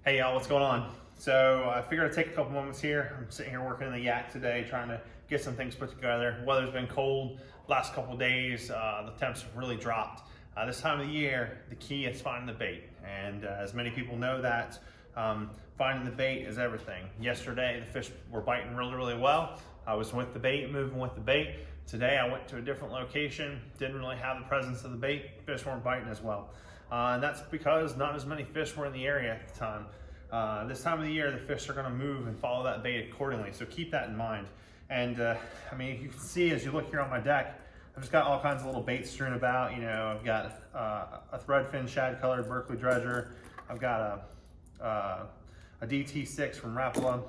Hey y'all, what's going on? So I figured I'd take a couple moments here. I'm sitting here working in the yak today, trying to get some things put together. Weather's been cold last couple of days. The temps have really dropped. This time of the year, the key is finding the bait. And as many people know that, finding the bait is everything. Yesterday, the fish were biting really well. I was with the bait, moving with the bait. Today, I went to a different location, didn't really have the presence of the bait. Fish weren't biting as well. And that's because not as many fish were in the area at the time. This time of the year, the fish are gonna move and follow that bait accordingly, so keep that in mind. And I mean, you can see as you look here on my deck, I've just got all kinds of little baits strewn about. You know, I've got a threadfin shad-colored Berkeley dredger. I've got a DT6 from Rapala.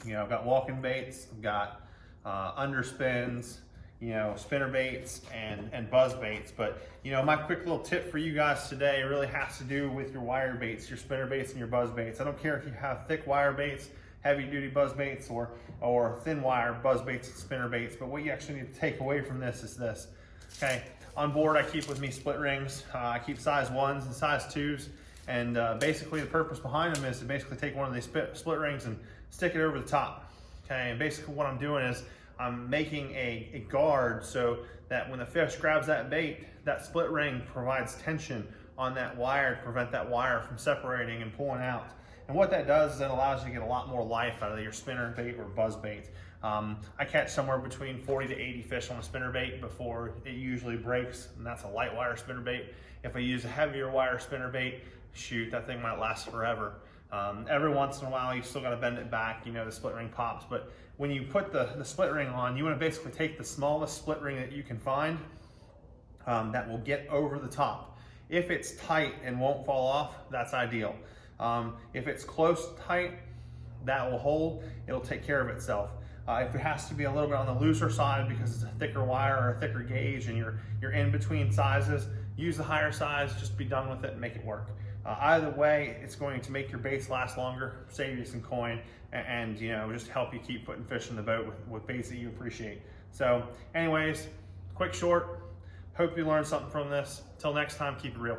You know, I've got walking baits. I've got underspins, you know, spinner baits and buzz baits. But you know, my quick little tip for you guys today really has to do with your wire baits, your spinner baits and your buzz baits. I don't care if you have thick wire baits, heavy duty buzz baits, or thin wire buzz baits and spinner baits. But what you actually need to take away from this is this. Okay, on board I keep with me split rings. I keep size 1s and size 2s. And basically the purpose behind them is to basically take one of these split rings and stick it over the top. Okay, and basically what I'm doing is I'm making a guard so that when the fish grabs that bait, that split ring provides tension on that wire to prevent that wire from separating and pulling out. And what that does is it allows you to get a lot more life out of your spinner bait or buzz bait. I catch somewhere between 40 to 80 fish on a spinner bait before it usually breaks, and that's a light wire spinner bait. If I use a heavier wire spinner bait, shoot, that thing might last forever. Every once in a while, you still got to bend it back, you know, the split ring pops. But when you put the split ring on, you want to basically take the smallest split ring that you can find that will get over the top. If it's tight and won't fall off, that's ideal. If it's close tight, that will hold, it'll take care of itself. If it has to be a little bit on the looser side because it's a thicker wire or a thicker gauge and you're in between sizes, use the higher size, just be done with it and make it work. Either way, it's going to make your baits last longer, save you some coin, and you know, just help you keep putting fish in the boat with baits that you appreciate. So anyways, quick short, hope you learned something from this. Till next time, keep it real.